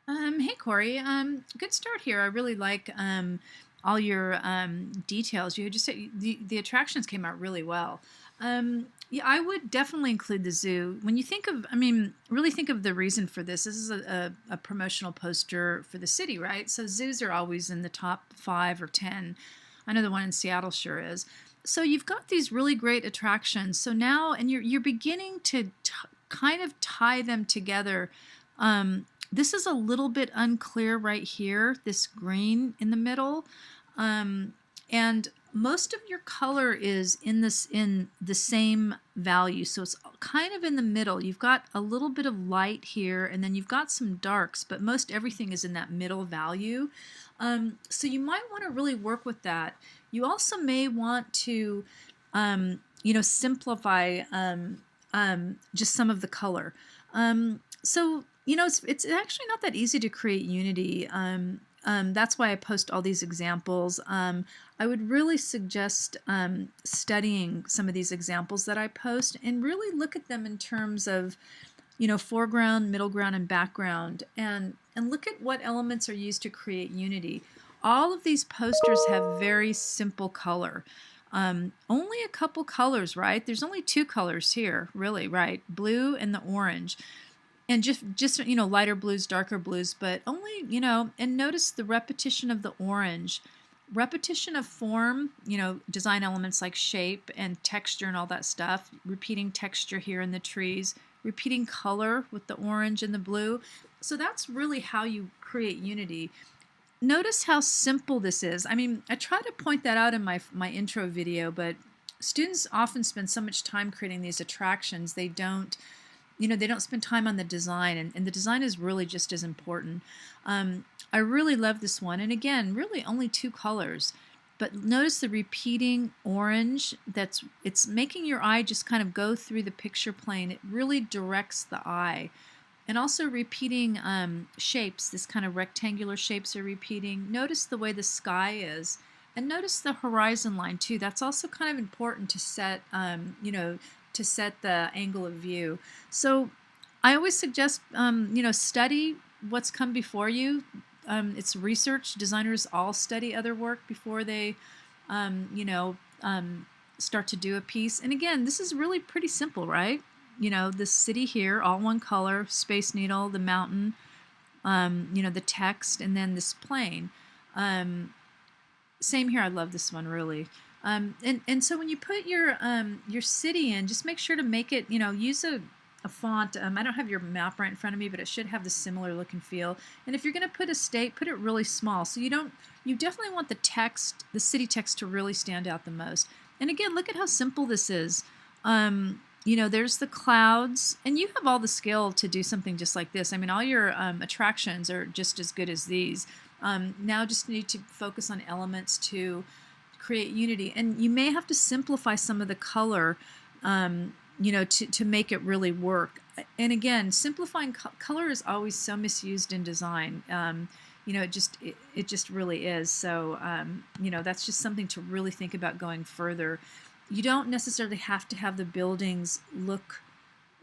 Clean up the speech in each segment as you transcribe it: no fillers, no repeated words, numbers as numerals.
Hey Corey, good start here. I really like all your details. You just the attractions came out really well. Yeah, I would definitely include the zoo. When you think of, I mean, really think of the reason for this. This is a promotional poster for the city, right? So zoos are always in the top 5 or 10. I know the one in Seattle sure is. So you've got these really great attractions. So now, and you're beginning to kind of tie them together. This is a little bit unclear right here, this green in the middle. And most of your color is in the same value. So it's kind of in the middle. You've got a little bit of light here, and then you've got some darks, but most everything is in that middle value. So you might want to really work with that. You also may want to, simplify just some of the color. It's actually not that easy to create unity. That's why I post all these examples. I would really suggest studying some of these examples that I post and really look at them in terms of, foreground, middle ground, and background, and look at what elements are used to create unity. All of these posters have very simple color. Only a couple colors, right? There's only two colors here, really, right? Blue and the orange. And just lighter blues, darker blues, but only, and notice the repetition of the orange. Repetition of form, design elements like shape and texture and all that stuff, repeating texture here in the trees, repeating color with the orange and the blue. So that's really how you create unity. Notice how simple this is. I mean, I try to point that out in my intro video, but students often spend so much time creating these attractions, they don't spend time on the design, and the design is really just as important. I really love this one, and again, really only two colors, but notice the repeating orange. It's making your eye just kind of go through the picture plane. It really directs the eye. And also repeating shapes, this kind of rectangular shapes are repeating. Notice the way the sky is. And notice the horizon line too. That's also kind of important to set, to set the angle of view. So I always suggest, study what's come before you. It's research. Designers all study other work before they, start to do a piece. And again, this is really pretty simple, right? The city here, all one color, Space Needle, the mountain, the text, and then this plane. Same here. I love this one really. And so when you put your city in, just make sure to make it, use a font. I don't have your map right in front of me, but it should have the similar look and feel. And if you're going to put a state, put it really small. So you definitely want the text, the city text, to really stand out the most. And again, look at how simple this is. There's the clouds, and you have all the skill to do something just like this. I mean, all your attractions are just as good as these. Now just need to focus on elements to create unity, and you may have to simplify some of the color, to make it really work. And again, simplifying color is always so misused in design. It just really is. So that's just something to really think about going further. You don't necessarily have to have the buildings look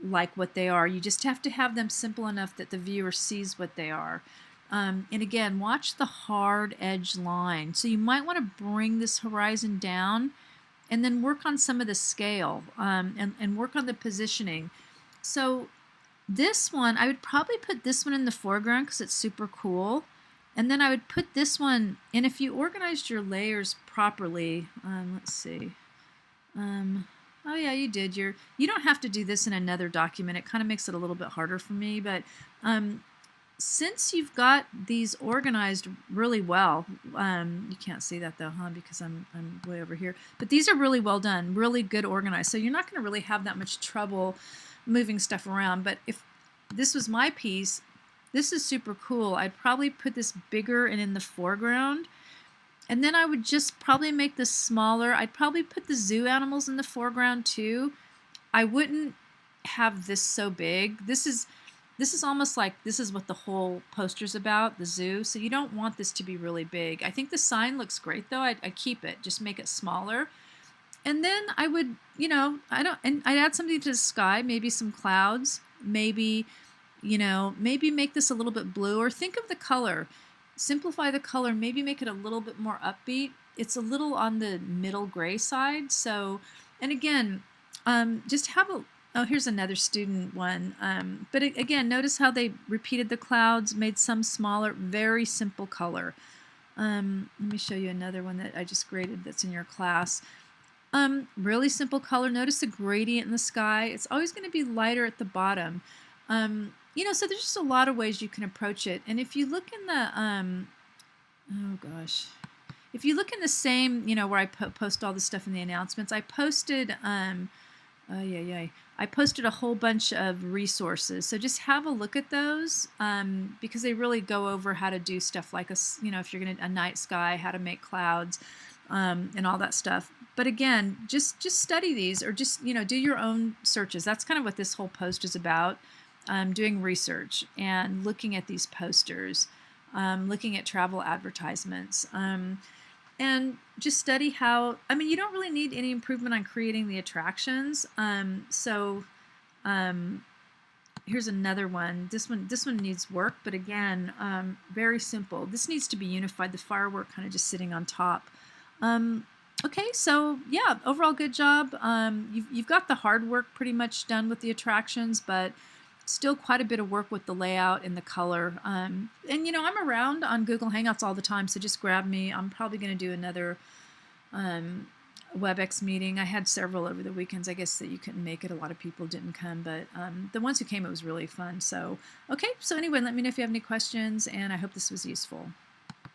like what they are. You just have to have them simple enough that the viewer sees what they are. And again, watch the hard edge line. So you might want to bring this horizon down and then work on some of the scale, and work on the positioning. So this one, I would probably put this one in the foreground because it's super cool. And then I would put this one, and if you organized your layers properly, let's see. Oh yeah, you did. You don't have to do this in another document. It kind of makes it a little bit harder for me, but since you've got these organized really well, you can't see that though, huh? Because I'm way over here. But these are really well done, really good organized. So you're not going to really have that much trouble moving stuff around. But if this was my piece, this is super cool. I'd probably put this bigger and in the foreground. And then I would just probably make this smaller. I'd probably put the zoo animals in the foreground too. I wouldn't have this so big. This is almost like this is what the whole poster's about, the zoo. So you don't want this to be really big. I think the sign looks great though. I'd keep it. Just make it smaller. And then I would, and I'd add something to the sky, maybe some clouds, maybe you know, maybe make this a little bit blue, or think of the color. Simplify the color, maybe make it a little bit more upbeat. It's a little on the middle gray side. So, and again, just have a, oh, here's another student one. But again, notice how they repeated the clouds, made some smaller, very simple color. Let me show you another one that I just graded that's in your class. Really simple color. Notice the gradient in the sky. It's always going to be lighter at the bottom. You know, so there's just a lot of ways you can approach it. And if you look in the, oh gosh, if you look in the same, you know, where I post all the stuff in the announcements, I posted, I posted a whole bunch of resources. So just have a look at those, because they really go over how to do stuff like you know, if you're going to a night sky, how to make clouds, and all that stuff. But again, just study these, or just, you know, do your own searches. That's kind of what this whole post is about. Doing research and looking at these posters, looking at travel advertisements, and just study how, I mean, you don't really need any improvement on creating the attractions. Here's another one. This one needs work, but again, very simple. This needs to be unified, the firework kind of just sitting on top. Okay, so yeah, overall good job. You've got the hard work pretty much done with the attractions, but still quite a bit of work with the layout and the color. And you know, I'm around on Google Hangouts all the time, so just grab me. I'm probably going to do another WebEx meeting. I had several over the weekends. I guess that you couldn't make it. A lot of people didn't come, but the ones who came, it was really fun. So, okay, so anyway, let me know if you have any questions, and I hope this was useful.